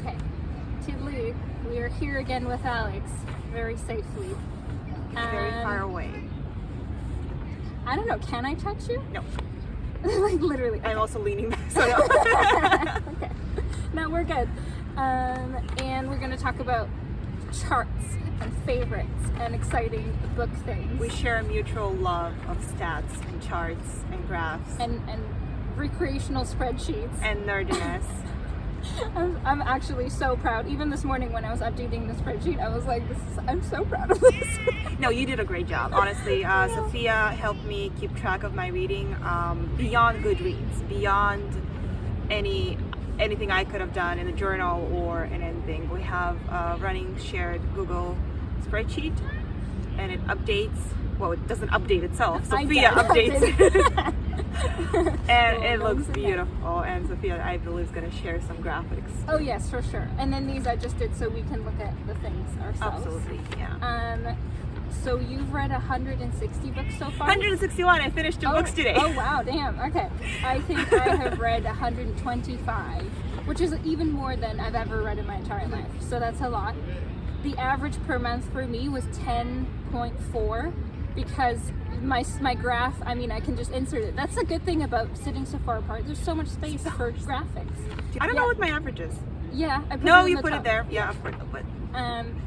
Okay, toodaloo. We are here again with Alex, very safely. Very far away. I don't know, can I touch you? No. Like literally. I'm also leaning back, so no. Okay, no, we're good. And we're going to talk about charts and favorites and exciting book things. We share a mutual love of stats and charts and graphs. And recreational spreadsheets. And nerdiness. I'm actually so proud. Even this morning when I was updating the spreadsheet, I was like, I'm so proud of this. No, you did a great job, honestly. Sophia helped me keep track of my reading beyond Goodreads, beyond anything I could have done in a journal or in anything. We have a running shared Google spreadsheet, and it updates. Well, it doesn't update itself. Sophia updates it. And it looks beautiful. And Sophia, I believe, is going to share some graphics. Oh yes, for sure. And then these I just did so we can look at the things ourselves. Absolutely, yeah. So you've read 160 books so far? 161. I finished 2 books today. Oh wow, damn. Okay. I think I have read 125, which is even more than I've ever read in my entire life. So that's a lot. The average per month for me was 10.4 because my graph, I mean, I can just insert it. That's a good thing about sitting so far apart. There's so much space for graphics. I don't know what my average is. Yeah, I put No, it you put it there. Yeah, of course. But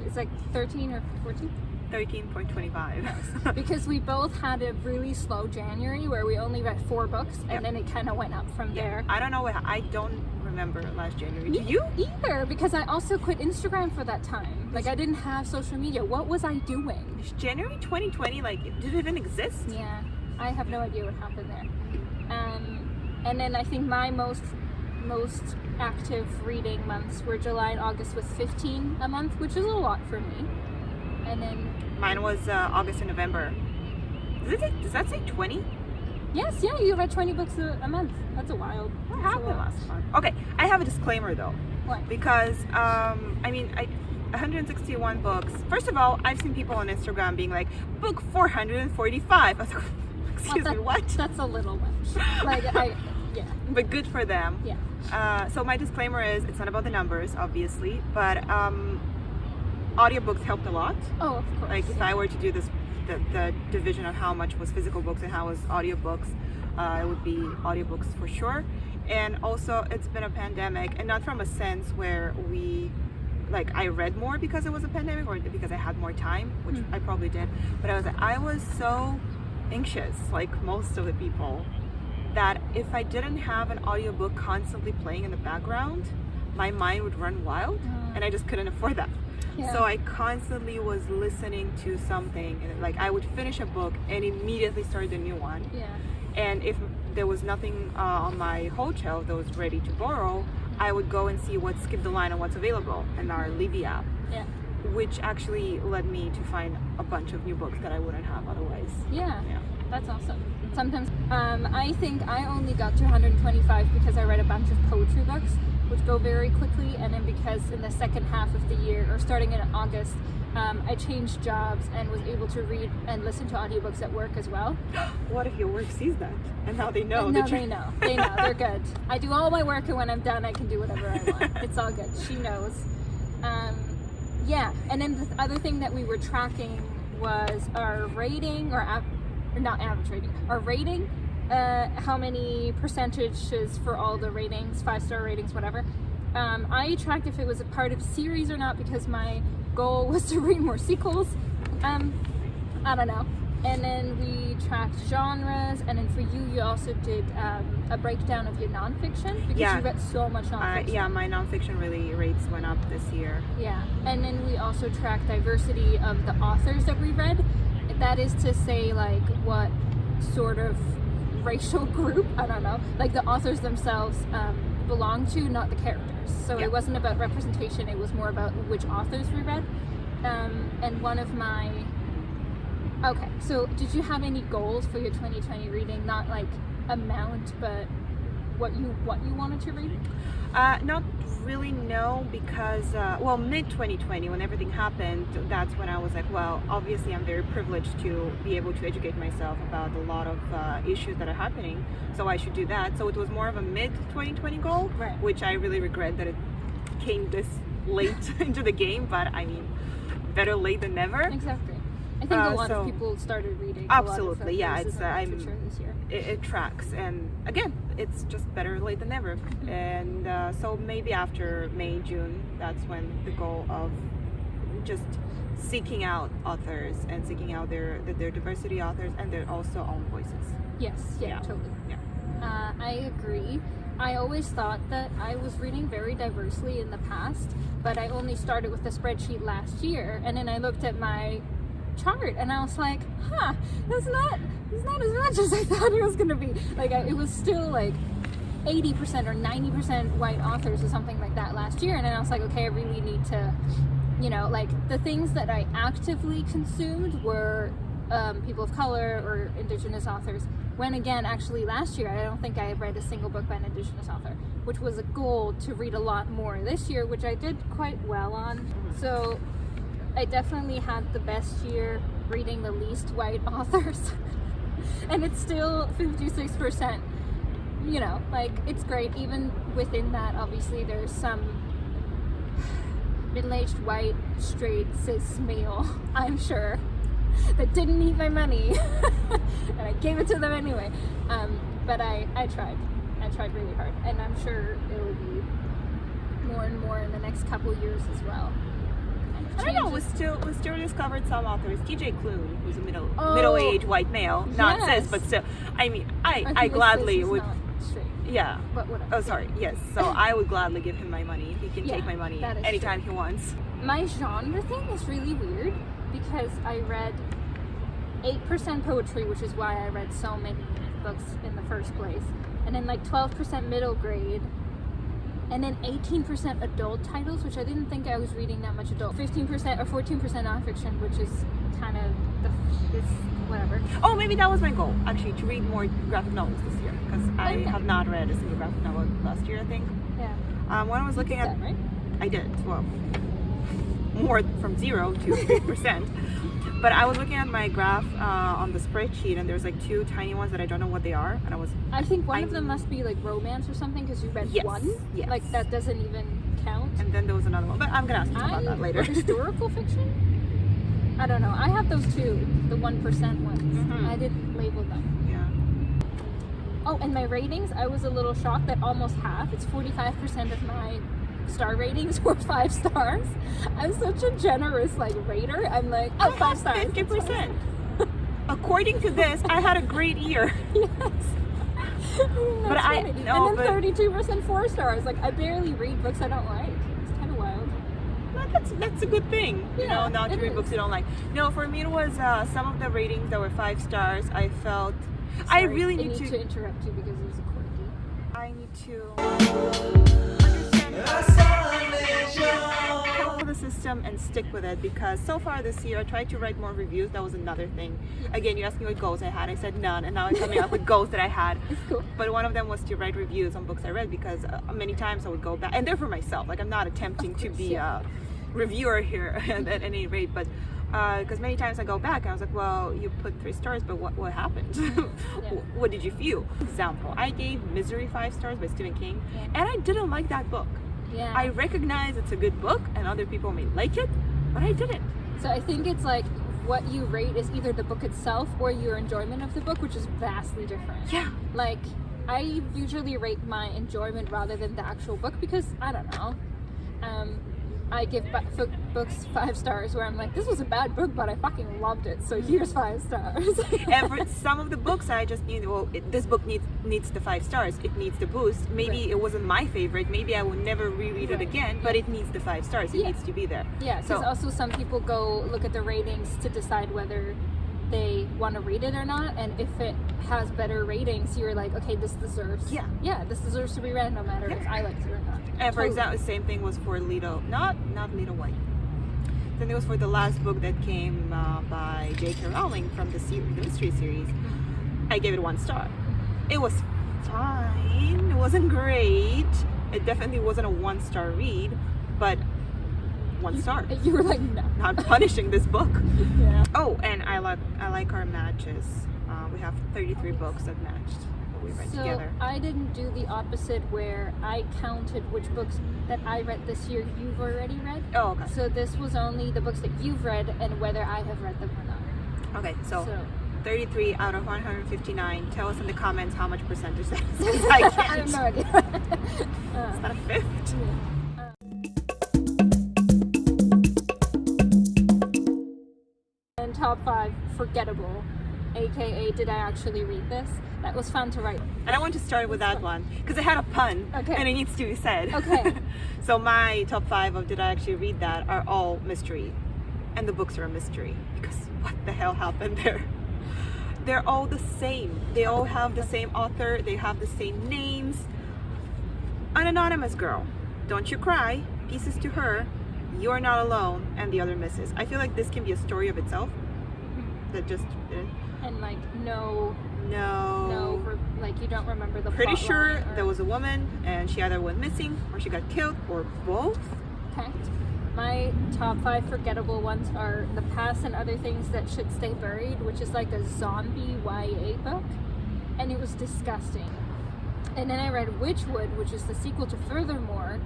it's like 13 or 14. 13.25. Because we both had a really slow January where we only read 4 books, and then it kind of went up from there. I don't know. I don't remember last January. Do you? Either, because I also quit Instagram for that time. Like, I didn't have social media. What was I doing? Is January 2020, like, did it even exist? Yeah, I have no idea what happened there. And then I think my most active reading months were July and August with 15 a month, which is a lot for me. And then mine was August and November. Does that say 20? Yes, yeah, you read 20 books a month. That's a wild. What happened last month? Okay, I have a disclaimer though. What? Because, 161 books. First of all, I've seen people on Instagram being like, book 445. I was like, excuse me, what? That's a little much. Like, yeah. But good for them. Yeah. So my disclaimer is, it's not about the numbers, obviously, but audiobooks helped a lot. Oh, of course. Like, if I were to do this, the division of how much was physical books and how was audiobooks, it would be audiobooks for sure. And also, it's been a pandemic, and not from a sense where I read more because it was a pandemic or because I had more time, which I probably did. But I was so anxious, like most of the people, that if I didn't have an audiobook constantly playing in the background, my mind would run wild, and I just couldn't afford that. Yeah. So I constantly was listening to something, and like I would finish a book and immediately start a new one. Yeah. And if there was nothing on my hold shelf that was ready to borrow, I would go and see what skipped the line and what's available in our Libby app. Yeah. Which actually led me to find a bunch of new books that I wouldn't have otherwise. Yeah. That's awesome. Sometimes I think I only got to 125 because I read a bunch of poetry books, which go very quickly, and then because in the second half of the year, or starting in August, I changed jobs and was able to read and listen to audiobooks at work as well. What if your work sees that? And now they know. No, they know. They know. They're good. I do all my work, and when I'm done, I can do whatever I want. It's all good. She knows. Yeah, and then the other thing that we were tracking was our rating, or not average rating, our rating, how many percentages for all the ratings, 5-star ratings, whatever. I tracked if it was a part of a series or not because my goal was to read more sequels. I don't know. And then we tracked genres, and then for you also did a breakdown of your nonfiction because you read so much nonfiction. My nonfiction rates went up this year. Yeah, and then we also tracked diversity of the authors that we read. That is to say, like, what sort of racial group, I don't know, like the authors themselves belong to, not the characters. So it wasn't about representation, it was more about which authors we read. And one of my... Okay, so did you have any goals for your 2020 reading? Not like amount, but what you wanted to read? Not really, no, because mid 2020 when everything happened, that's when I was like, well, obviously I'm very privileged to be able to educate myself about a lot of issues that are happening, so I should do that. So it was more of a mid 2020 goal, right, which I really regret that it came this late into the game, but I mean, better late than never. Exactly. I think a lot of people started reading. Absolutely, yeah. It's this year. It tracks, and again, it's just better late than never. And so maybe after May, June, that's when the goal of just seeking out authors and seeking out their diversity authors and their also own voices. Yes, yeah, totally. Yeah. I agree. I always thought that I was reading very diversely in the past, but I only started with the spreadsheet last year, and then I looked at my chart and I was like, that's not as much as I thought it was gonna be. Like it was still like 80% or 90% white authors or something like that last year, and then I was like, okay, I really need to, like the things that I actively consumed were people of color or indigenous authors, when again actually last year I don't think I read a single book by an indigenous author, which was a goal to read a lot more this year, which I did quite well on. So I definitely had the best year reading the least white authors. And it's still 56%. Like it's great. Even within that, obviously there's some middle-aged white straight cis male, I'm sure, that didn't need my money and I gave it to them anyway. But I tried really hard, and I'm sure it will be more and more in the next couple years as well. I don't know, we still discovered some authors. TJ Klune, who's a middle-aged white male, not cis, but still. I mean, I gladly would. Straight. Yeah. But whatever. Oh, sorry. Yes. So I would gladly give him my money. He can take my money anytime he wants. My genre thing is really weird because I read 8% poetry, which is why I read so many books in the first place, and then like 12% middle grade, and then 18% adult titles, which I didn't think I was reading that much adult. 15% or 14% nonfiction, which is kind of whatever. Oh, maybe that was my goal, actually, to read more graphic novels this year, because I have not read a single graphic novel last year, I think. Yeah. When I was looking at, right? I did. Well, more from 0 to 8%. But I was looking at my graph on the spreadsheet, and there's like 2 tiny ones that I don't know what they are, and I think one of them must be like romance or something, because you read one. Yes. Like that doesn't even count. And then there was another one, but I'm gonna ask you about that later. Historical fiction? I don't know. I have those 2, the 1% ones. Mm-hmm. I didn't label them. Yeah. Oh, and my ratings, I was a little shocked that almost half, it's 45% of my star ratings were 5 stars. I'm such a generous rater. I'm like, 5 stars. 50%. According to this, I had a great year. Yes. But and then 32% 4 stars. Like I barely read books I don't like. It's kind of wild. Well, that's a good thing. Not to read books you don't like. No, for me it was some of the ratings that were 5 stars. I felt I really need to interrupt you because it was a quirky. I need to the system and stick with it, because so far this year I tried to write more reviews. That was another thing. Again, you asked me what goals I had. I said none, and now I'm coming up with goals that I had. It's cool. But one of them was to write reviews on books I read, because many times I would go back, and they're for myself. Like I'm not attempting to be a reviewer here at any rate, but because many times I go back and I was like, well, you put 3 stars, but what happened? What did you feel? Example, I gave Misery 5 stars by Stephen King, and I didn't like that book. Yeah. I recognize it's a good book and other people may like it, but I didn't. So I think it's like what you rate is either the book itself or your enjoyment of the book, which is vastly different. Yeah. Like I usually rate my enjoyment rather than the actual book, because I don't know. I give books 5 stars where I'm like, this was a bad book, but I fucking loved it, so here's 5 stars. And for some of the books, I just knew, well, this book needs the 5 stars. It needs the boost. Maybe it wasn't my favorite. Maybe I will never reread it again, but it needs the 5 stars. It needs to be there. Yeah, because also some people go look at the ratings to decide whether they want to read it or not, and if it has better ratings, you're like, okay, this deserves this deserves to be read no matter if I liked it or not. And for example, the same thing was for not Little White. Then it was for the last book that came by J.K. Rowling from the mystery series. I gave it 1 star. It was fine. It wasn't great. It definitely wasn't a 1-star read, but 1 star. You were like, no, not punishing this book. Yeah. Oh, and I like our matches. We have 33 books that matched. we read So together. I didn't do the opposite where I counted which books that I read this year you've already read. Oh, okay. So this was only the books that you've read and whether I have read them or not. Okay, so So 33 out of 159. Tell us in the comments how much percentage that is. 'Cause I can't. I have no idea. It's not a fifth. And top 5 forgettable, aka did I actually read this? That was fun to write. And I want to start with that one because it had a pun Okay. and it needs to be said. Okay. So my top 5 of did I actually read that are all mystery, and the books are a mystery because what the hell happened there? They're all the same. They all have the same author. They have the same names. An anonymous girl. Don't you cry. Pieces to her. You're not alone. And the other misses. I feel like this can be a story of itself. That just And like no, no. like you don't remember the Pretty plot sure line or- there was a woman and she either went missing or she got killed or both. Okay. My top 5 forgettable ones are The Past and Other Things That Should Stay Buried, which is like a zombie YA book, and it was disgusting. And then I read Witchwood, which is the sequel to Furthermore.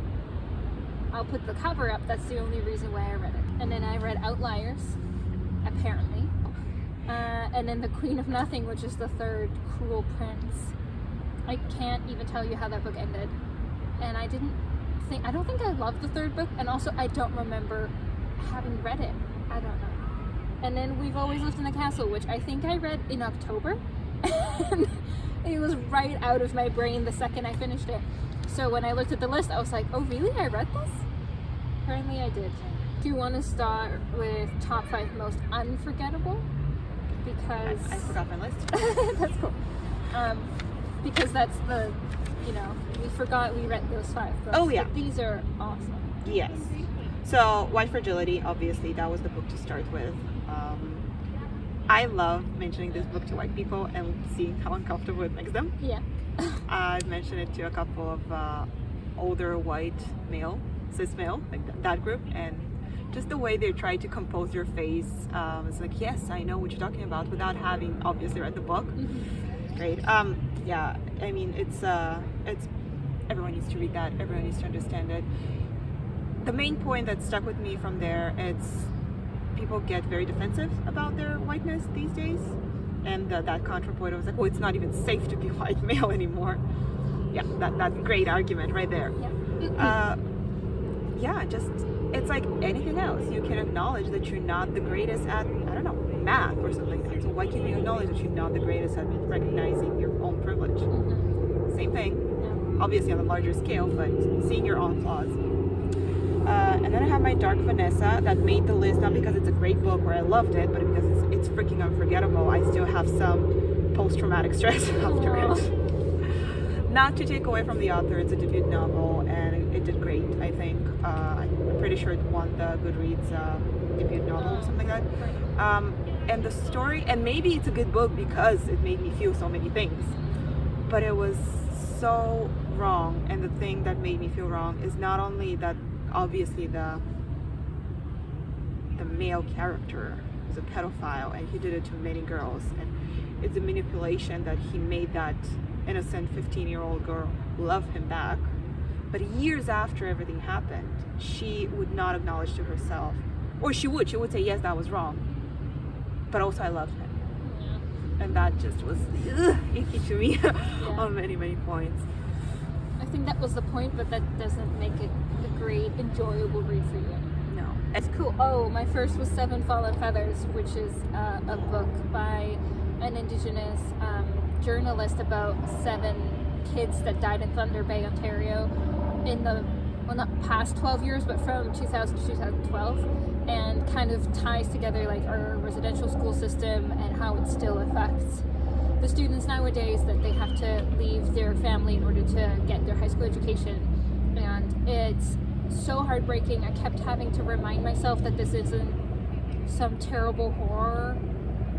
I'll put the cover up, that's the only reason why I read it. And then I read Outliers, apparently. And then The Queen of Nothing, which is the third Cruel Prince. I can't even tell you how that book ended. And I don't think I loved the third book, and also I don't remember having read it. I don't know. And then We've Always Lived in the Castle, which I think I read in October. And it was right out of my brain the second I finished it. So when I looked at the list, I was like, oh really, I read this? Apparently I did. Do you want to start with top 5 most unforgettable? Because I forgot my list. that's cool. Because that's the, we forgot we read those 5 books. Oh, yeah. But these are awesome. Yes. So White Fragility, obviously, that was the book to start with. I love mentioning this book to white people and seeing how uncomfortable it makes them. Yeah. I've mentioned it to a couple of older white male, cis male, like that group, and just the way they try to compose their face. It's like, yes, I know what you're talking about, without having obviously read the book. Mm-hmm. Great. Yeah, I mean, it's everyone needs to read that. Everyone needs to understand it. The main point that stuck with me from there, it's people get very defensive about their whiteness these days, and that contrapoint was like, well, it's not even safe to be white male anymore. Yeah, that great argument right there. Yeah. Yeah, just it's like anything else. You can acknowledge that you're not the greatest at, I don't know, math or something like that. So why can't you acknowledge that you're not the greatest at recognizing your own privilege? Mm-hmm. Same thing, Yeah. obviously on a larger scale, but seeing your own flaws. And then I have my Dark Vanessa that made the list, not because it's a great book or I loved it, but because it's freaking unforgettable. I still have some post-traumatic stress after it. Not to take away from the author, it's a debut novel and it did great, I think. I'm pretty sure it won the Goodreads debut novel or something like that. And the story, and maybe it's a good book because it made me feel so many things, but it was so wrong. And the thing that made me feel wrong is not only that obviously the male character is a pedophile and he did it to many girls, and it's a manipulation that he made that innocent 15-year-old girl love him back. But years after everything happened, she would not acknowledge to herself, or she would say, yes, that was wrong, but also I loved him. Yeah. And that just was icky to me on many points. I think that was the point, but that doesn't make it a great, enjoyable read for you. No. It's cool. Oh, my first was Seven Fallen Feathers, which is a book by an Indigenous journalist about 7 kids that died in Thunder Bay, Ontario in the, well, not past 12 years, but from 2000 to 2012, and kind of ties together like our residential school system and how it still affects the students nowadays, that they have to leave their family in order to get their high school education. And it's so heartbreaking. I kept having to remind myself that this isn't some terrible horror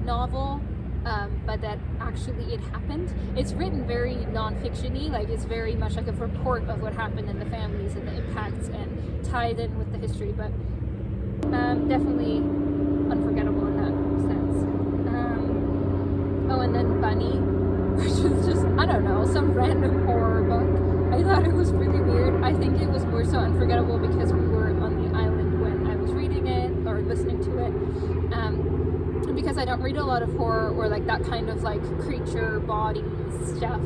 novel, but that actually it happened. It's written very non-fiction-y, like it's very much like a report of what happened in the families and the impacts, and tied in with the history, but definitely unforgettable in that sense. Oh, and then Bunny, which is just, I don't know, some random horror book. I thought it was really weird. I think it was more so unforgettable because we were on the island when I was reading it or listening to it. Because I don't read a lot of horror or like that kind of like creature body stuff.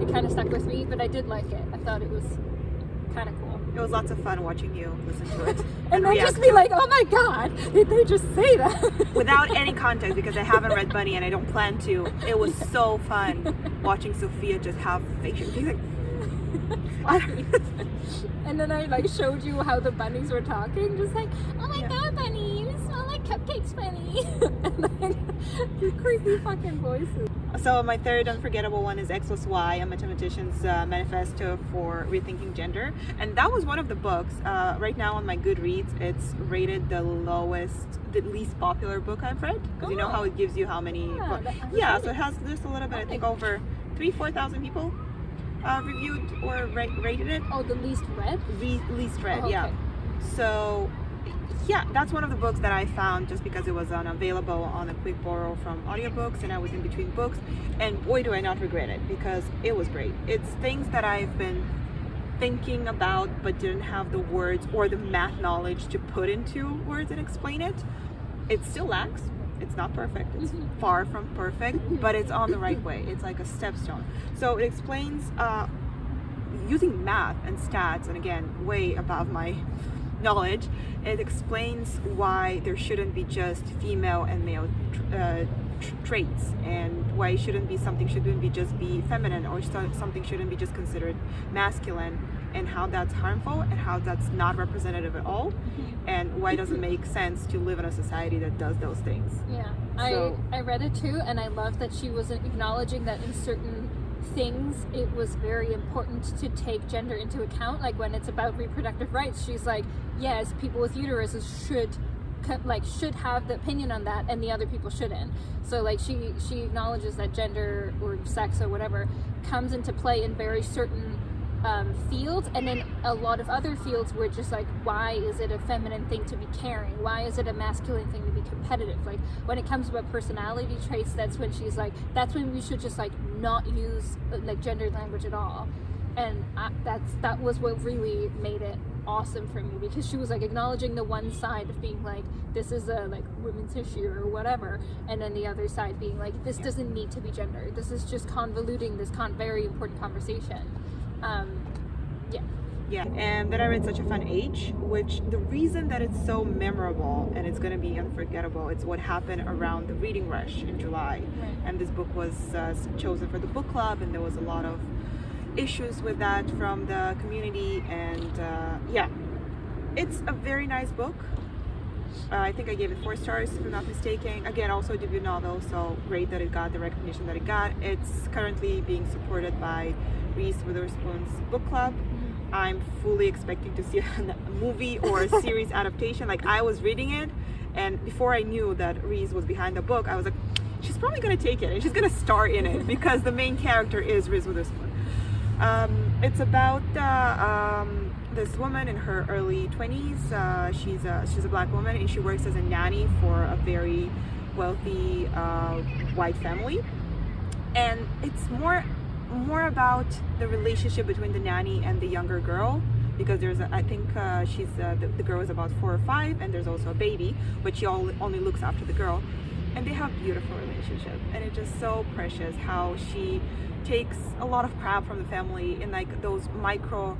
It kind of stuck with me, but I did like it. I thought it was kind of cool. It was lots of fun watching you listen to it. And then just be like, oh my god, did they just say that? Without any context, because I haven't read Bunny and I don't plan to. It was so fun watching Sophia just have facial. She's like, and then I like showed you how the bunnies were talking, just like, oh my god, Bunny, you smell like cupcakes, Bunny. And like these creepy fucking voices. So my third unforgettable one is X+Y, a mathematician's manifesto for rethinking gender, and that was one of the books. Right now on my Goodreads, it's rated the least popular book I've read, because you know how it gives you how many. So it has just a little bit. I think over 3,000-4,000 people reviewed or rated it. Oh, the least read? Least read, oh, okay. yeah. So yeah, that's one of the books that I found just because it was unavailable on a quick borrow from audiobooks and I was in between books, and boy do I not regret it, because it was great. It's things that I've been thinking about but didn't have the words or the math knowledge to put into words and explain it. It still lacks. It's not perfect. It's far from perfect, but it's on the right way. It's like a stepstone. So it explains using math and stats, and again, way above my knowledge, it explains why there shouldn't be just female and male traits, and why something shouldn't just be feminine, or something shouldn't be just considered masculine, and how that's harmful and how that's not representative at all, and why it doesn't make sense to live in a society that does those things. Yeah, So, I read it too, and I love that she was acknowledging that in certain things it was very important to take gender into account. Like when it's about reproductive rights, she's like, yes, people with uteruses should have the opinion on that, and the other people shouldn't. So like she acknowledges that gender or sex or whatever comes into play in very certain fields, and then a lot of other fields were just like, why is it a feminine thing to be caring? Why is it a masculine thing to be competitive? Like when it comes about personality traits, that's when she's like, that's when we should just like not use like gendered language at all. And that was what really made it awesome for me, because she was like acknowledging the one side of being like, this is a like women's issue or whatever, and then the other side being like, this doesn't need to be gendered, this is just convoluting this very important conversation. Yeah, and then I read Such a Fun Age, which the reason that it's so memorable and it's going to be unforgettable, it's what happened around the reading rush in July. Right. And this book was chosen for the book club, and there was a lot of issues with that from the community, and yeah, it's a very nice book. I think I gave it 4 stars, if I'm not mistaken. Again, also a debut novel, so great that it got the recognition that it got. It's currently being supported by Reese Witherspoon's book club. I'm fully expecting to see a movie or a series adaptation. Like, I was reading it, and before I knew that Reese was behind the book, I was like, she's probably gonna take it and she's gonna star in it, because the main character is Reese Witherspoon. It's about this woman in her early 20s. She's a black woman, and she works as a nanny for a very wealthy white family, and it's more about the relationship between the nanny and the younger girl, because I think she's the girl is about 4 or 5, and there's also a baby, but she only looks after the girl, and they have a beautiful relationship, and it's just so precious how she takes a lot of crap from the family in like those micro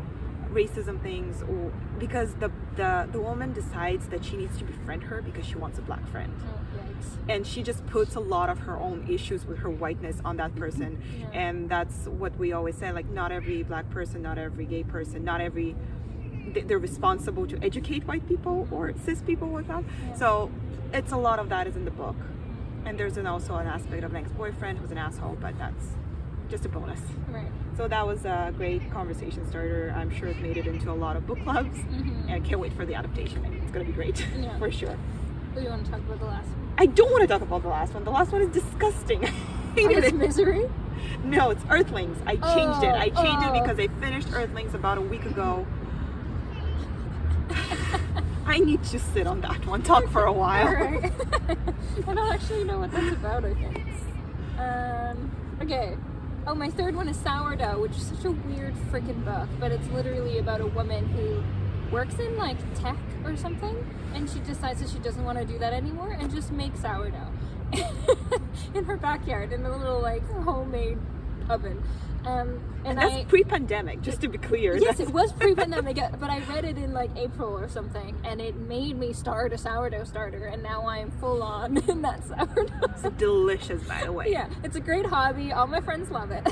racism things, or because the woman decides that she needs to befriend her because she wants a black friend. And she just puts a lot of her own issues with her whiteness on that person. And that's what we always say, like, not every black person, not every gay person, they're responsible to educate white people or cis people with that. So it's a lot of that is in the book. And there's also an aspect of an ex-boyfriend who's an asshole, but that's just a bonus. Right. So that was a great conversation starter. I'm sure it made it into a lot of book clubs, and I can't wait for the adaptation. It's gonna be great, for sure. Do you want to talk about the last one? I don't want to talk about the last one. The last one is disgusting. I hated it. Misery? No, it's Earthlings. I changed it. I changed it because I finished Earthlings about a week ago. I need to sit on that one, talk for a while. Alright. I don't actually know what that's about, I think. Okay. Oh, my third one is Sourdough, which is such a weird freaking book, but it's literally about a woman who works in like tech or something, and she decides that she doesn't want to do that anymore and just makes sourdough in her backyard in a little like homemade oven. And that's pre-pandemic, just to be clear. Yes, it was pre-pandemic, but I read it in like April or something, and it made me start a sourdough starter, and now I'm full on in that sourdough. It's delicious, by the way. Yeah, it's a great hobby. All my friends love it.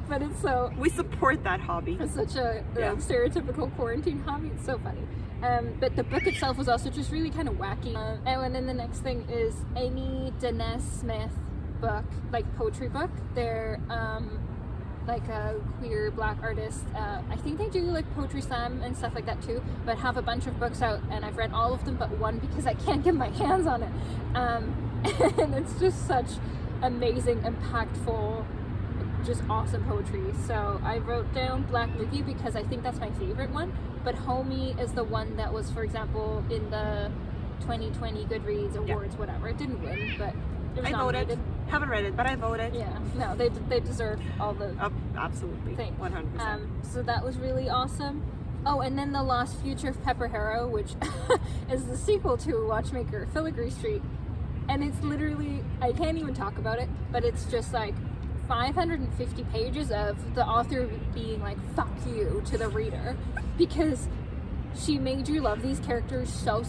But it's so... We support that hobby. It's such a stereotypical quarantine hobby. It's so funny. But the book itself was also just really kind of wacky. And then the next thing is Amy Denez Smith book, like poetry book. They're like a queer black artist. I think they do like poetry slam and stuff like that too, but have a bunch of books out, and I've read all of them but one because I can't get my hands on it. And it's just such amazing, impactful, just awesome poetry. So I wrote down Black Movie because I think that's my favorite one, but Homie is the one that was, for example, in the 2020 Goodreads Awards, whatever. It didn't win, but it was nominated. Voted. Haven't read it, but I voted. Yeah, no, they deserve all the absolutely things. 100%. So that was really awesome. Oh, and then The Lost Future of Pepper Harrow, which is the sequel to Watchmaker Filigree Street, and it's literally, I can't even talk about it, but it's just like 550 pages of the author being like, fuck you to the reader, because she made you love these characters so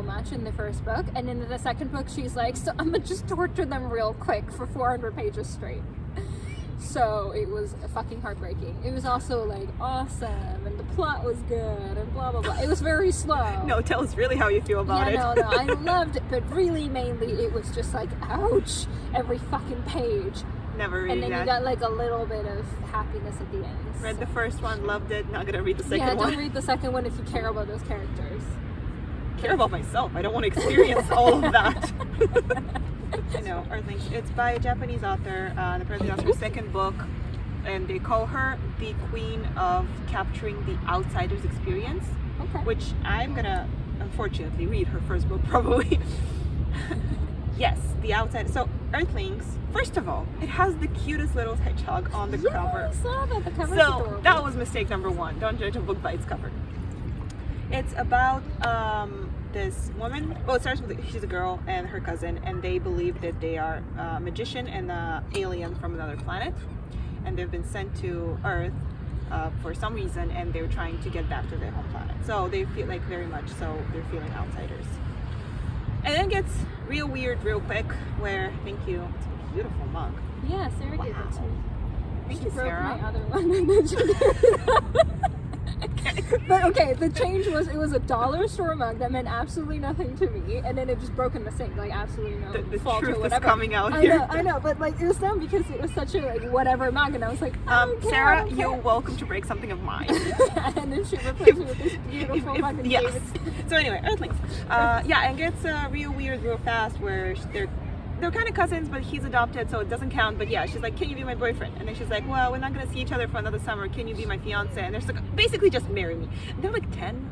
much in the first book, and in the second book she's like, so I'm gonna just torture them real quick for 400 pages straight. So it was fucking heartbreaking. It was also like awesome, and the plot was good, and blah blah blah. It was very slow. No, tell us really how you feel about it. No, I loved it, but really mainly it was just like, ouch, every fucking page. Never reading that. And then you got like a little bit of happiness at the end. Read the first one, loved it, not gonna read the second one. Yeah, don't read the second one if you care about those characters. Care about myself. I don't want to experience all of that. I know, Earthlings. It's by a Japanese author, the present author's second book, and they call her the queen of capturing the outsider's experience. Okay. Which I'm gonna, unfortunately, read her first book probably. Yes, the outside. So, Earthlings, first of all, it has the cutest little hedgehog on the cover. I saw that. The cover's So, adorable. that was mistake number one. Don't judge a book by its cover. It's about this woman. Well, it starts with, she's a girl and her cousin, and they believe that they are a magician and an alien from another planet. And they've been sent to Earth for some reason, and they're trying to get back to their home planet. So, they feel like very much so they're feeling outsiders. And then it gets real weird real quick, where, thank you, it's a beautiful mug. Yeah, Sarah gave it to me. Thank She you, broke Sarah. my other one, and then she gave it. But okay, the change was, it was a dollar store mug that meant absolutely nothing to me, and then it just broke in the sink, like absolutely no The fault or truth is whatever. coming out here. I know, but like it was dumb because it was such a like whatever mug, and I was like, I don't care, I Sarah, don't you're care. welcome to break something of mine. And then she replaced me with this beautiful mug and yes. gave it. So anyway, Earthlings. Yeah, and it gets real weird real fast, where they're kind of cousins, but he's adopted, so it doesn't count. But yeah, she's like, can you be my boyfriend? And then she's like, well, we're not gonna see each other for another summer. Can you be my fiance? And they're like, basically just marry me. And they're like 10.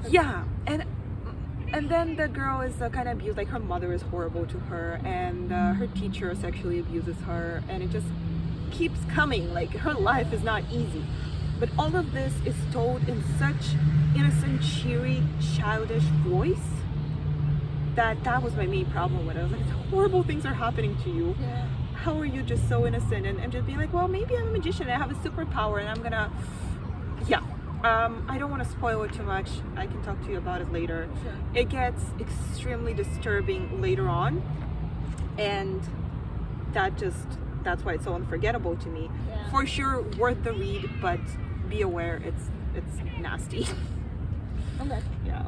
Yeah, and then the girl is kind of abused. Like her mother is horrible to her, and her teacher sexually abuses her, and it just keeps coming. Like her life is not easy. But all of this is told in such innocent, cheery, childish voice. That was my main problem with it. I was like, horrible things are happening to you. Yeah. How are you just so innocent? And just being like, well, maybe I'm a magician and I have a superpower and I'm gonna, yeah. I don't want to spoil it too much. I can talk to you about it later. Sure. It gets extremely disturbing later on, and that's why it's so unforgettable to me. Yeah. For sure, worth the read, but be aware it's nasty. Okay. Yeah.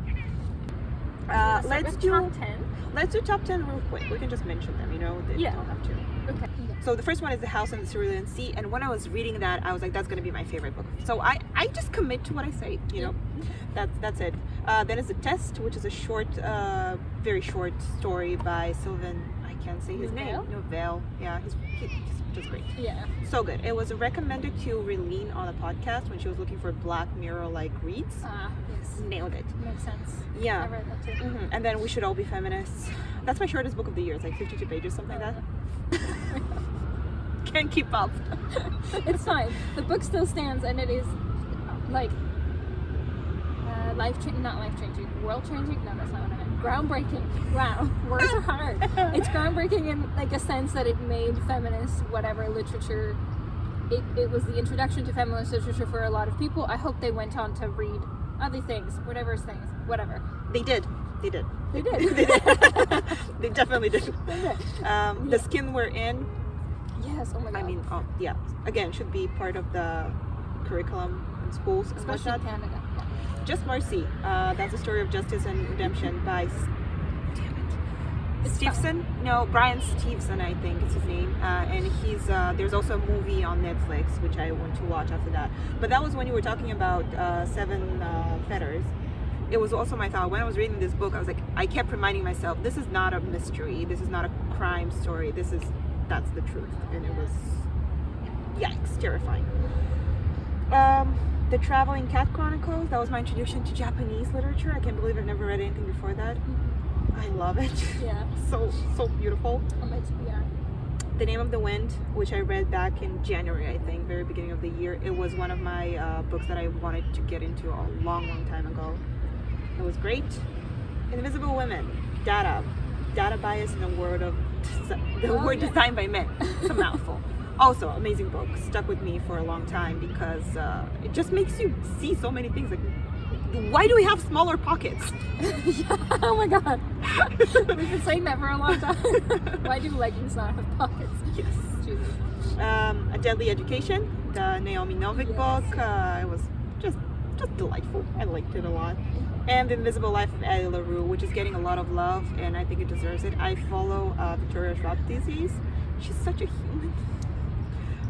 Let's do top 10. Let's do top 10 real quick. We can just mention them, you know? They Yeah. don't have to. Okay. So the first one is The House on the Cerulean Sea, and when I was reading that, I was like, that's going to be my favorite book. So I just commit to what I say, you know? That's it. Then is The Test, which is a short, very short story by Sylvain, I can't say his name. Novell. Yeah, he's just great. Yeah. So good. It was recommended to Relene on a podcast when she was looking for Black Mirror-like reads. Yes. Nailed it. Makes sense. Yeah. I read that too. And then We Should All Be Feminists. That's my shortest book of the year. It's like 52 pages, something like that. Can't keep up. It's fine. The book still stands, and it is like not life-changing, world-changing. No, that's not what I meant. Groundbreaking. Wow, words are hard. It's groundbreaking in like a sense that it made feminist whatever literature. It was the introduction to feminist literature for a lot of people. I hope they went on to read other things, whatever. They did. They did. They definitely did. The Skin We're In. Yes. Oh my god. I mean, yeah. Again, should be part of the curriculum in schools, and especially in Canada. Yeah. Just Marcy. That's a story of justice and redemption by Stevenson? No, Brian Stevenson, I think is his name. And he's there's also a movie on Netflix which I want to watch after that. But that was when you were talking about Seven Fetters. It was also my thought when I was reading this book. I was like, I kept reminding myself, this is not a mystery. This is not a crime story. That's the truth. And it was, yikes, terrifying. The Traveling Cat Chronicles. That was my introduction to Japanese literature. I can't believe I've never read anything before that. I love it. Yeah. So beautiful. Yeah. The Name of the Wind, which I read back in January, I think, very beginning of the year. It was one of my books that I wanted to get into a long time ago. It was great. Invisible Women, data bias in a world of word designed by men. It's a mouthful. Also, amazing book. Stuck with me for a long time because it just makes you see so many things. Like, why do we have smaller pockets? Yeah, oh my god. We've been saying that for a long time. Why do leggings not have pockets? Yes. Jesus. A Deadly Education, the Naomi Novik book. It was just delightful. I liked it a lot. And The Invisible Life of Addie LaRue, which is getting a lot of love, and I think it deserves it. I follow Victoria Schwab these days. She's such a human.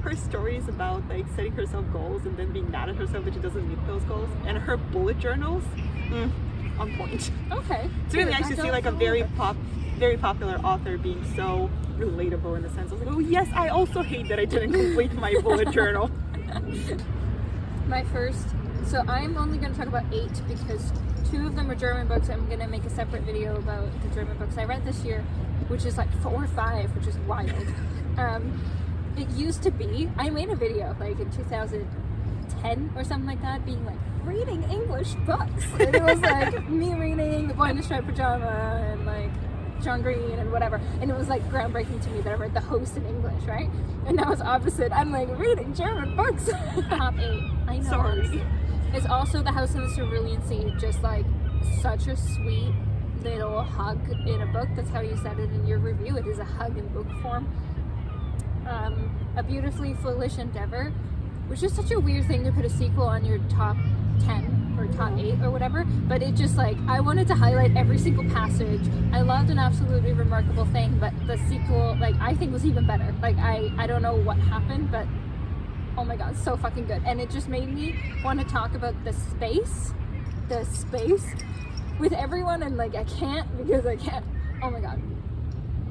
Her stories about like setting herself goals and then being mad at herself that she doesn't meet those goals, and her bullet journals, on point. Okay. It's really nice to see like a very popular author being so relatable in the sense of like, oh yes, I also hate that I didn't complete my bullet journal. So I'm only going to talk about 8 because 2 of them are German books. I'm going to make a separate video about the German books I read this year, which is like 4 or 5, which is wild. It used to be, I made a video like in 2010 or something like that, being like, reading English books. And it was like me reading The Boy in the Striped Pajama and like John Green and whatever. And it was like groundbreaking to me that I read The Host in English, right? And now it's opposite. I'm like reading German books. Top 8. I know. Sorry. It's also The House in the Cerulean Sea, just like such a sweet little hug in a book. That's how you said it in your review. It is a hug in book form. A Beautifully Foolish Endeavor, which is such a weird thing to put a sequel on your top 10 or top 8 or whatever, but it just like, I wanted to highlight every single passage. I loved An Absolutely Remarkable Thing, but the sequel, like, I think was even better. Like, I don't know what happened, but oh my god, so fucking good. And it just made me want to talk about the space with everyone, and like, I can't because I can't. Oh my god.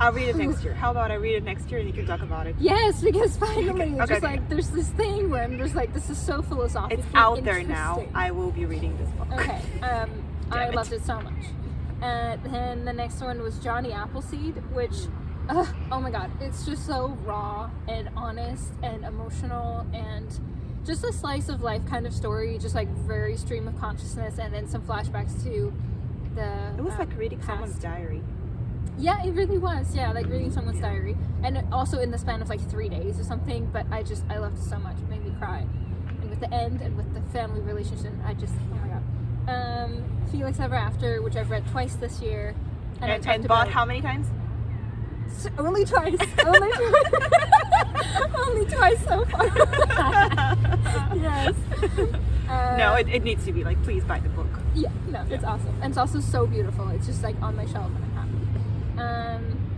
I'll read it next year. How about I read it next year and you can talk about it? Yes, because finally, Okay. like, there's this thing where I'm just like, this is so philosophical. It's out there now. I will be reading this book. Okay. I loved it so much. Then the next one was Johnny Appleseed, which, oh my god, it's just so raw and honest and emotional and just a slice of life kind of story, just like very stream of consciousness, and then some flashbacks to the. It was like reading someone's diary. Yeah, it really was. Yeah, like reading someone's diary, and also in the span of like 3 days or something. But I loved it so much. It made me cry, and with the end and with the family relationship, oh my god. Felix Ever After, which I've read twice this year, and bought how many times? Only twice. Only twice so far. Yes. No, it needs to be like, please buy the book. Yeah, no, it's awesome. And it's also so beautiful. It's just like on my shelf and I'm happy.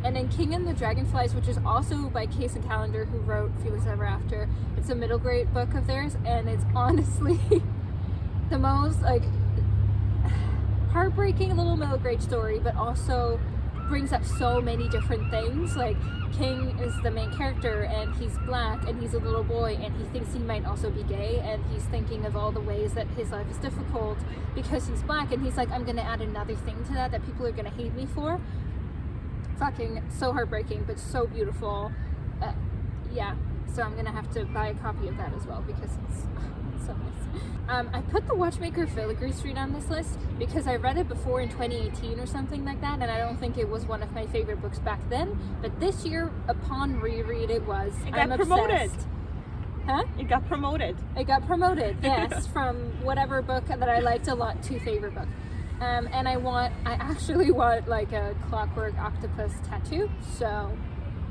And then King and the Dragonflies, which is also by Case and Callender, who wrote Felix Ever After. It's a middle grade book of theirs, and it's honestly the most like heartbreaking little middle grade story, but also brings up so many different things. Like, King is the main character, and he's black, and he's a little boy, and he thinks he might also be gay, and he's thinking of all the ways that his life is difficult because he's black, and he's like, I'm gonna add another thing to that people are gonna hate me for. fucking so heartbreaking, but so beautiful. Yeah, so I'm gonna have to buy a copy of that as well because it's so nice. I put The Watchmaker Filigree Street on this list because I read it before in 2018 or something like that, and I don't think it was one of my favorite books back then. But this year, upon reread, it was. It got promoted. Huh? It got promoted. It got promoted, yes, from whatever book that I liked a lot to favorite book. And I actually want like a Clockwork Octopus tattoo, so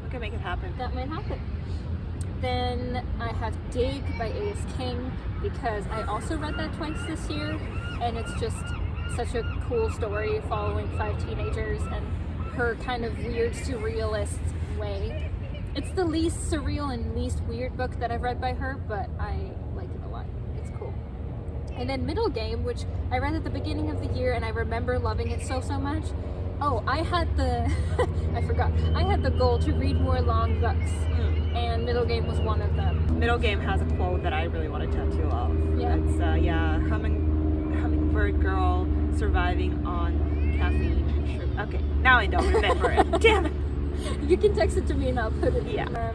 We can make it happen. that might happen. Then I have Dig by A.S. King because I also read that twice this year, and it's just such a cool story following 5 teenagers and her kind of weird surrealist way. It's the least surreal and least weird book that I've read by her, but I like it a lot. It's cool. And then Middle Game, which I read at the beginning of the year, and I remember loving it so much. Oh, I had the I forgot. I had the goal to read more long books, and Middle Game was one of them. Middle Game has a quote that I really want a tattoo of. Yeah. It's hummingbird girl surviving on caffeine and sugar. Okay, now I don't remember it. Damn it. You can text it to me and I'll put it. Yeah.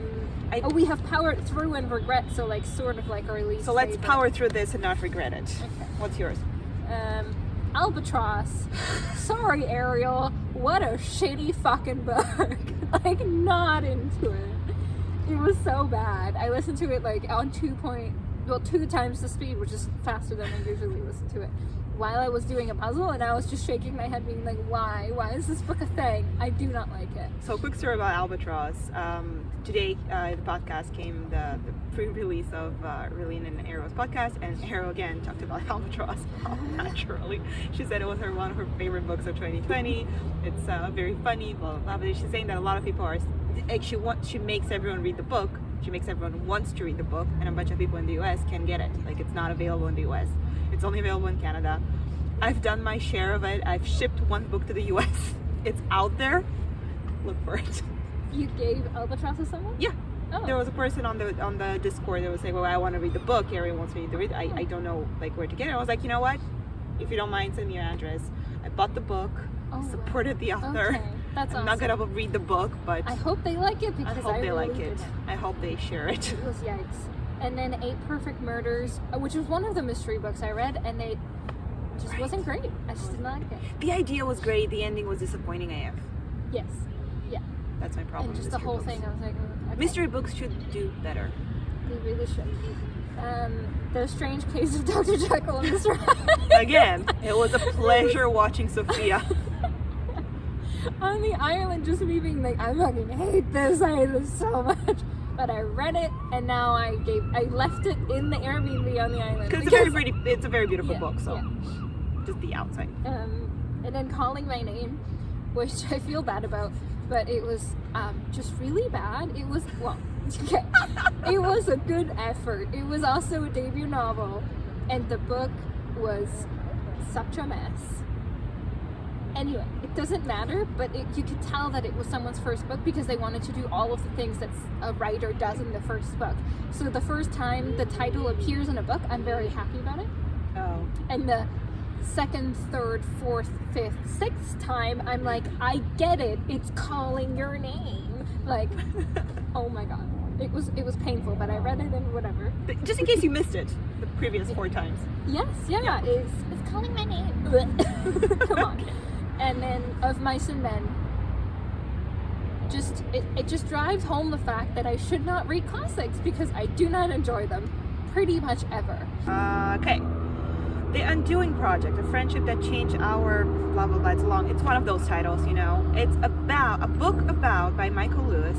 We have Powered Through and Regret, so like sort of like our least. So let's favorite. power through this and not regret it. Okay. What's yours? Albatross. Sorry, Ariel. What a shitty fucking book. Like, not into it. It was so bad. I listened to it like on 2 times the speed, which is faster than I usually listen to it, while I was doing a puzzle, and I was just shaking my head being like, why is this book a thing? I do not like it. So quick story about Albatross. Today the podcast came, the pre-release of Relene and Arrow's podcast, and Arrow again talked about Albatross naturally. She said it was one of her favorite books of 2020. It's very funny, blah blah blah. But she's saying that a lot of people are like, she makes everyone read the book. She makes everyone wants to read the book, and a bunch of people in the US can get it. Like, it's not available in the US. It's only available in Canada. I've done my share of it. I've shipped one book to the US. It's out there. Look for it. You gave Albatross to someone? Yeah. Oh. There was a person on the Discord that was saying, well, I want to read the book. Ariel wants me to read it. I don't know like where to get it. I was like, you know what? If you don't mind, send me your address. I bought the book. Supported the author. Okay. That's I'm awesome. not gonna read the book, but I hope they like it because I hope they really like it. didn't. I hope they share it. It was yikes. And then 8 Perfect Murders, which was one of the mystery books I read, and it just wasn't great. I just didn't like it. The idea was great. The ending was disappointing AF. Yes. Yeah. That's my problem. And just with the mystery whole books. thing, I was like, oh, okay. Mystery books should do better. They really should. The Strange Case of Dr. Jekyll and Mr. Hyde. Again, it was a pleasure watching Sophia. On the island, just me being like, I fucking hate this. I hate this so much. But I read it, and now I left it in the Airbnb on the island. Because it's a very beautiful book, so just the outside. And then Calling My Name, which I feel bad about, but it was just really bad. It was, okay. It was a good effort. It was also a debut novel, and the book was such a mess. Anyway, it doesn't matter, but you could tell that it was someone's first book because they wanted to do all of the things that a writer does in the first book. So the first time the title appears in a book, I'm very happy about it. Oh. And the second, third, fourth, fifth, sixth time, I'm like, I get it. It's calling your name. Like, oh my god. It was painful, but I read it and whatever. Just in case you missed it the previous 4 times. Yes, yeah. It's calling my name. Come on. And then Of Mice and Men. It just drives home the fact that I should not read classics because I do not enjoy them pretty much ever. Okay. The Undoing Project, a friendship that changed our blah blah blah. It's long. It's one of those titles, you know. It's about a book about by Michael Lewis,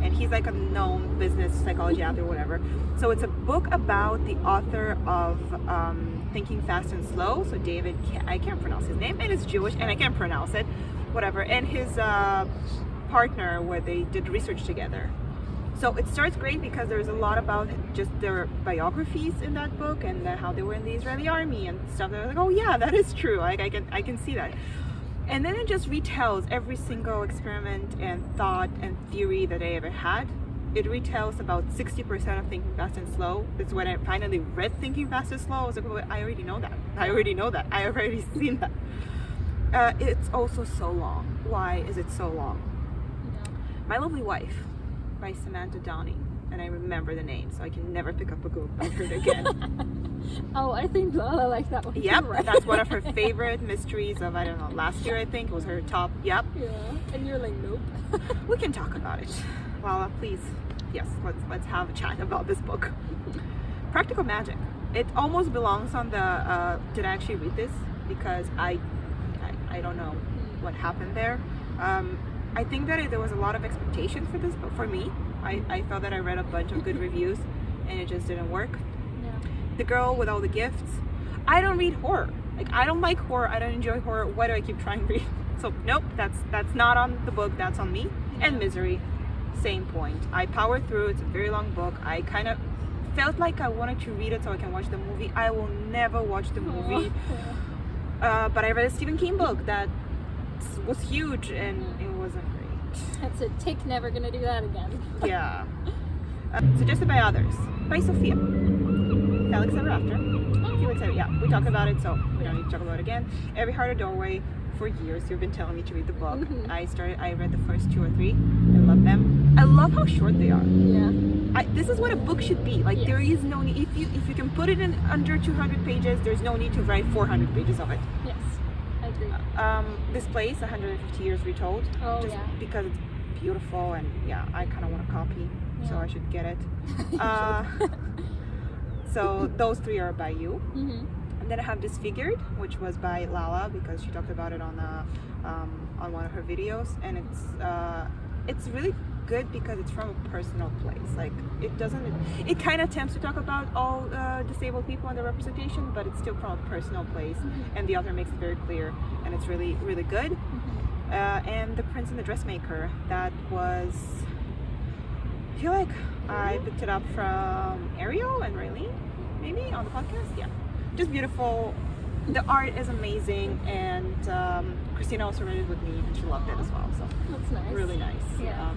and he's like a known business psychology author, whatever. So it's a book about the author of Thinking Fast and Slow. So David, I can't pronounce his name, and it's Jewish, and I can't pronounce it, whatever. And his partner, where they did research together. So it starts great because there's a lot about just their biographies in that book and how they were in the Israeli army and stuff. They're like, oh yeah, that is true. Like I can see that. And then it just retells every single experiment and thought and theory that I ever had. It retells about 60% of Thinking Fast and Slow. That's when I finally read Thinking Fast and Slow. I was like, oh, I already know that. I've already seen that. It's also so long. Why is it so long? Yeah. My Lovely Wife by Samantha Downing, and I remember the name, so I can never pick up a book about her again. Oh, I think Lala liked that one Yep, too, right? that's one of her favorite mysteries of, I don't know, last year I think was her top. Yep. Yeah, and you're like, nope. We can talk about it. Lala, please. Yes, let's have a chat about this book. Practical Magic. It almost belongs on the did I actually read this? Because I don't know what happened there. I think that there was a lot of expectation for this book for me. I thought that I read a bunch of good reviews and it just didn't work. Yeah. The Girl with All the Gifts. I don't read horror. Like, I don't like horror. I don't enjoy horror. Why do I keep trying to read? So nope, that's not on the book. That's on me. And Misery, same point. I powered through. It's a very long book. I kind of felt like I wanted to read it so I can watch the movie. I will never watch the movie. But I read a Stephen King book that was huge and it wasn't great. That's a tick, never gonna do that again. Yeah. Suggested by others. By Sophia Alex Ever After. Yeah, we talked about it, so we don't need to talk about it again. Every Heart a Doorway. For years you've been telling me to read the book. I read the first 2 or 3. I love them. I love how short they are. Yeah. This is what a book should be. Like, there is no need, if you can put it in under 200 pages, there's no need to write 400 pages of it. Yes, I agree. This Place, 150 Years Retold. Oh, just yeah. because it's beautiful, and yeah, I kind of want a copy, so I should get it. So those 3 are by you. And then I have Disfigured, which was by Lala, because she talked about it on one of her videos, and it's really good because it's from a personal place. Like, it kind of attempts to talk about all disabled people and their representation, but it's still from a personal place, and the author makes it very clear, and it's really, really good. And The Prince and the Dressmaker, that was, I feel like I picked it up from Ariel and Raylene, maybe on the podcast. Yeah, just beautiful. The art is amazing, and Christina also read it with me, and she loved it as well. So that's nice. Really nice. Yeah.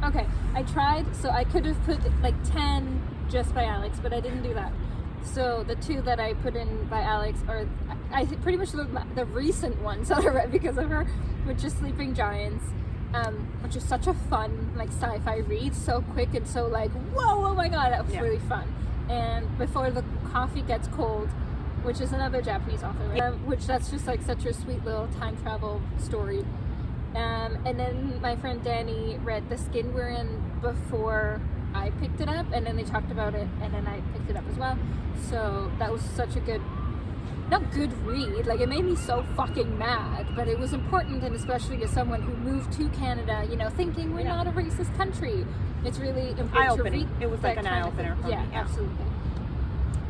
Okay, I tried, so I could have put like 10 just by Alex, but I didn't do that. So the 2 that I put in by Alex are, I pretty much the recent ones that I read because of her, which is Sleeping Giants, which is such a fun, like, sci-fi read, so quick and so like, whoa, oh my god, that was really fun. And Before the Coffee Gets Cold, which is another Japanese author, right? Which that's just like such a sweet little time travel story. And then my friend Danny read The Skin We're In before I picked it up, and then they talked about it, and then I picked it up as well. So that was such a good, not good read, like, it made me so fucking mad, but it was important, and especially as someone who moved to Canada, you know, thinking we're not a racist country, it's really important to read. It was like an eye-opener for me. Yeah, absolutely.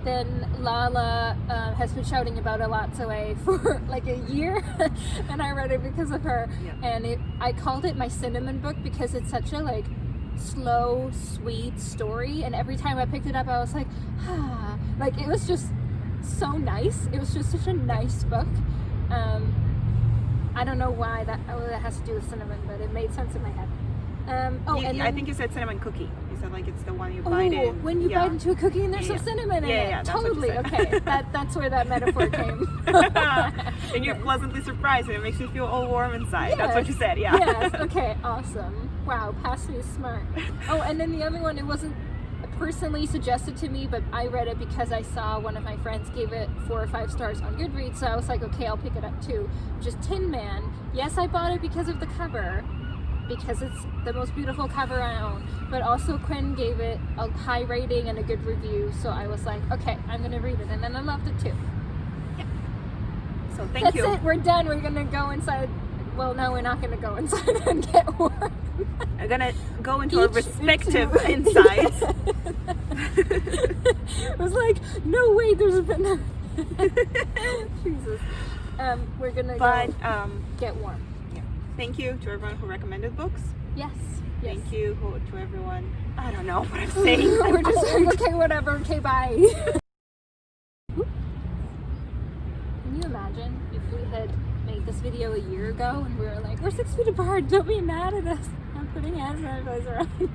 Then Lala has been shouting about Elatsoe for like a year, and I read it because of her. And I called it my cinnamon book because it's such a like slow, sweet story, and every time I picked it up I was like, ah, like, it was just so nice. It was just such a nice book. I don't know why that has to do with cinnamon, but it made sense in my head. And then, I think you said cinnamon cookie. You said like it's the one you bite in. When you bite into a cookie and there's some cinnamon in it. Yeah, totally. Okay, that's where that metaphor came. And you're pleasantly surprised, and it makes you feel all warm inside. That's what you said. Yeah. Yes. Okay. Awesome. Wow. Passy is smart. Oh, and then the other one, it wasn't personally suggested to me, but I read it because I saw one of my friends gave it 4 or 5 stars on Goodreads, so I was like, okay, I'll pick it up too. Just Tin Man. Yes, I bought it because of the cover, because it's the most beautiful cover I own, but also Quinn gave it a high rating and a good review, so I was like, okay, I'm gonna read it, and then I loved it too. Yeah. So thank you. That's it, we're done. We're gonna go inside. Well, no, we're not gonna go inside and get warm. We're gonna go into our respective insides. I was like, no way, there's a banana. Jesus. We're gonna go get warm. Thank you to everyone who recommended books. Yes. Thank you to everyone. I don't know what I'm saying. We're just like, okay, whatever. Okay, bye. Can you imagine if we had made this video a year ago and we were like, we're 6 feet apart, don't be mad at us. I'm putting hand sanitizer on.